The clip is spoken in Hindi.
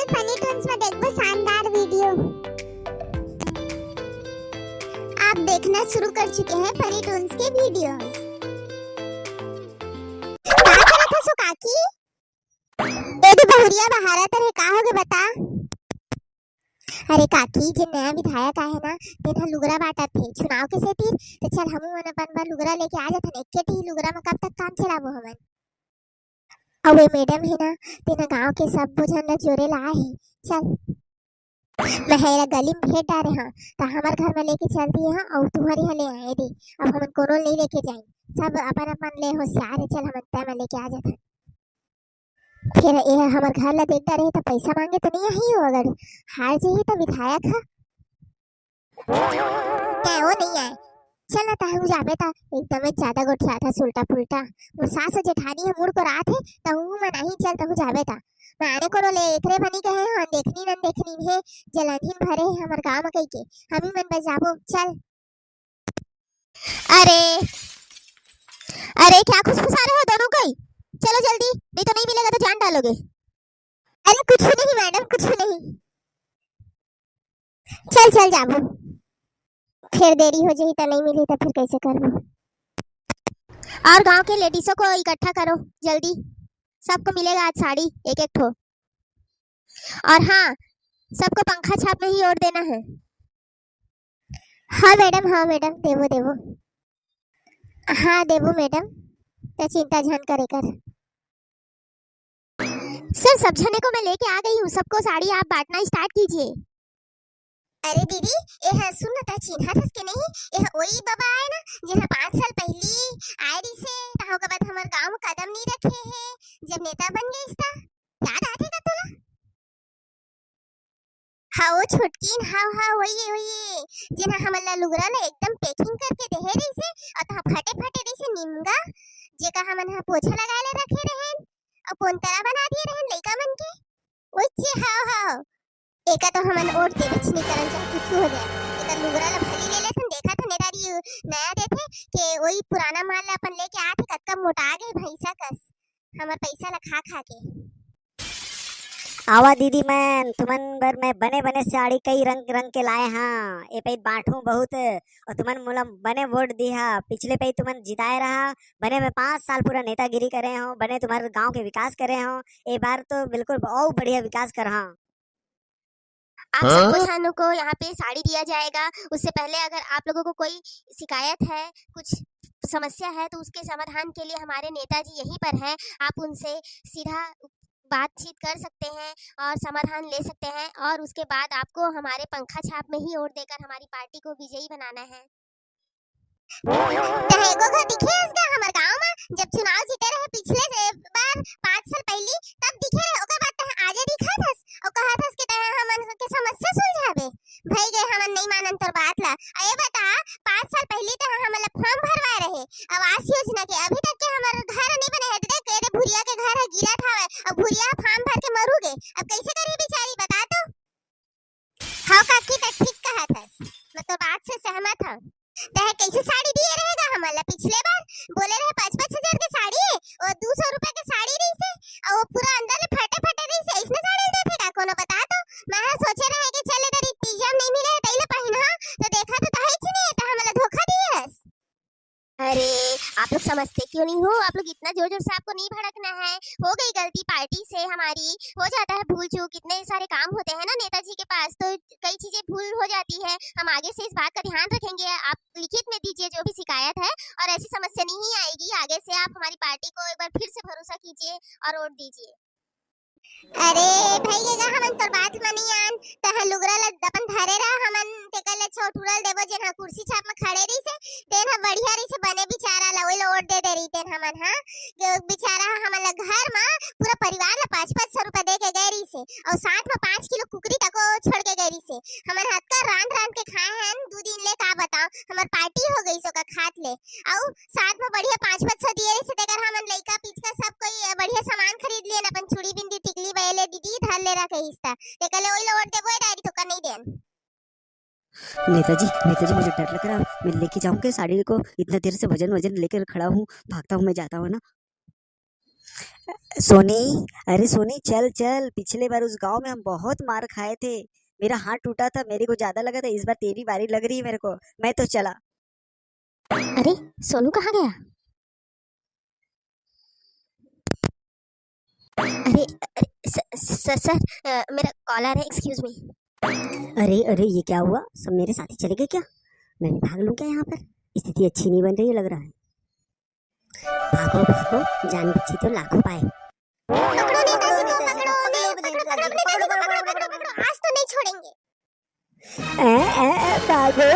चैनल फनी टून्स में देखो शानदार वीडियो। आप देखना शुरू कर चुके हैं फनी टून्स के वीडियोस। क्या करा था सो काकी? दे बहुरिया बहारा तर का होगे बता। अरे काकी जे नया विधायक आए ना तेना लुगरा बांटा थे चुनाव के सेती तो चल हमू मन अपन बार लुगरा लेके आ जाथन। एके ठी लुगरा में कब तक काम चलाबो हमन। और वे मैडम है ना तेना गांव के सब बुझन ला जोरे ला है। चल मैं हेरा गली में भेट डारे हां तो हमार घर में लेके चल दिए हां और तुम्हारी हले आए दे। अब हम कोनो नहीं लेके जाए सब अपन अपन ले होशियार है। चल हम तय में लेके आ जाते फिर ये हमार घर ला देख डारे तो पैसा मांगे तो नहीं आई हो। अगर हार जाइए तो विधायक है क्या वो नहीं आए। चल ना ताहू जाबे ता एकदम ज्यादा गोठिया था सुल्टा पुल्टा वो सास जेठानी है मुड़ को रात है तहू में नहीं चल तहू जाबे ता मैं आने को ले एकरे बनी कहे हां देखनी न देखनी है जलाधीन भरे है हमर गांव में कई के हम ही मन बस जाबो। चल अरे अरे क्या खुशखुशा रहे हो दोनों कोई। चलो जल्दी नहीं तो नहीं मिलेगा तो जान डालोगे। अरे कुछ नहीं मैडम कुछ नहीं। चल चल जाबो फिर देरी हो जाए तो नहीं मिली तो फिर कैसे करबो। और गांव के लेडीजों को इकट्ठा करो जल्दी सबको मिलेगा आज साड़ी एक एक ठो। और हाँ सबको पंखा छाप में ही ओढ़ देना है। हाँ मैडम देवो देवो। हाँ देवो मैडम तो चिंता झन करे कर। सर सब जने को मैं लेके आ गई हूँ सबको साड़ी आप बांटना स्टार्ट कीजिए। अरे दीदी ये सुन ता चिन्हा थस के नहीं ये वही बाबा आए ना जिन्हा 5 साल पहली आए रही से ताहो के बाद हमर गांव में कदम नहीं रखे हैं जब नेता बन गए इसका याद आथे का तोला। हाँ वो छुटकीन हाँ वही जिन्हा हमला लुगरा ला एकदम पैकिंग करके देहे रही से और ता फटे फटे रही से निमगा जेका हमन हा पोछा लगाए ले रखे रहन और पोंतरा बना दिए रहन लइका मन के ओचे हाँ एका तो हमन ओट दे बिछनी करन चाहे कुछ हो जाए एका लुगरा ला भली ले लेथन देखा था नेतारी नया देथे के वही पुराना माल ला अपन लेके आथे कतका मोटा गए भैंसा कस हमर पैसा ला खा खा के। आवा दीदी मैं तुमन बर मैं बने बने साड़ी कई रंग रंग के लाए हाँ ए पे बांटू बहुत और तुमन मोला बने वोट दिया पिछले पे तुमन जिताए रहा बने मैं 5 साल पूरा नेतागिरी करे हो बने तुम्हारे गांव के विकास करे हो ए बार तो बिल्कुल बहुत बढ़िया विकास कर हाँ। आप सबको छानों को यहाँ पे साड़ी दिया जाएगा। उससे पहले अगर आप लोगों को कोई शिकायत है कुछ समस्या है तो उसके समाधान के लिए हमारे नेताजी यहीं पर हैं। आप उनसे सीधा बातचीत कर सकते हैं और समाधान ले सकते हैं और उसके बाद आपको हमारे पंखा छाप में ही वोट देकर हमारी पार्टी को विजयी बनाना है। कहेगो का दिखे इसका हमर गांव में जब चुनाव जीते रहे पिछले बार 5 साल पहली तब दिखे रहे ओकर बाद तह आजे दिखा थस और कहा थस के तह हमन के समस्या सुलझावे भई गए हमन नहीं मानन तोर बात ला। ए बता 5 साल पहली तह हमला फॉर्म भरवाए रहे आवास योजना के अभी तक के हमर घर नहीं बने है देख के भुरिया के घर है गिरा था और भुरिया फॉर्म भर के मरू गए अब कैसे करी बेचारी बता तो। हां काकी त ठीक कहा थस मैं तो बात से सहमत हूं। तह कैसे साड़ी दिए रहेगा हमला पिछले बार बोले रहे 5-5 हजार के साड़ी और 200 रुपए के साड़ी रही से और वो पूरा अंदर ले फटे फटे रही से इसने साड़ी देते का कोनो बता तो। मैं सोचे रहे कि चले तेरी पिजाम नहीं मिले तैले पहिना तो देखा तो तहे छी नहीं तो हमला धोखा दियस। अरे आप लोग समझते क्यों नहीं हो आप लोग इतना जोर जोर से आपको नहीं भड़कना है। हो गई गलती पार्टी से हमारी हो जाता है भूल चूक इतने सारे काम होते हैं ना नेताजी के पास तो कई चीजें भूल हो जाती है। हम आगे से इस बात का ध्यान रखेंगे। आप लिखित में दीजिए जो भी शिकायत है और ऐसी समस्या नहीं आएगी आगे से। आप हमारी पार्टी को एक बार फिर से भरोसा कीजिए और वोट दीजिए। अरे भईगा हमन तोर बात मानी आन तह लुगरा ल अपन धरे रहा हमन तेकल ले छोटुरल देबो जेना कुर्सी छाप में खड़े रही से तेन ह बढ़िया रही से बने बिचारा ला ओइ ओट दे दे रही तेन हमन हां बिचारा हमन ला घर में पूरा परिवार ला 5-500 रुपए दे के गए रही से और साथ में 5 किलो कुकरी तको छोड़ के गई रही से हमन हाथ का रांध के खाए हैं 2 दिन ले का बताओ हमर पार्टी हो गई सो का खात ले और साथ में बढ़िया 5-500 दिए रही से देकर हमन लइका पिचका सब कोई बढ़िया सामान खरीद लिए अपन चूड़ी बिंदी टिकली बेले दीदी धर ले रहा कहिस्ता ते कले ओइ लोट देबो डायरी तो का नहीं देन। नेताजी मुझे डर लग रहा मैं लेके जाऊंगा साड़ी को इतना देर से वजन लेकर खड़ा हूँ भागता हूँ मैं जाता हूँ ना। सोनी, अरे सोनी चल चल, पिछले बार उस गांव में हम बहुत मार खाए थे। मेरा हाथ टूटा था, मेरे को ज्यादा लगा था, इस बार तेरी बारी लग रही है मेरे को। मैं तो चला। अरे सोनू कहाँ गया? अरे सर सर मेरा कॉल आ रहा है, एक्सक्यूज मी। अरे अरे ये क्या हुआ? सब मेरे साथी चले गए क्या? मैं भी भाग लूं क्या यहाँ पर? स्थिति अच्छी नहीं बन रही है लग रहा है। भागो भागो, जान बची तो लाखों पाए। पकड़ो नेताजी को, पकड़ो नेताजी को, पकड़ो, आज तो नहीं छोड़ेंगे। भागो।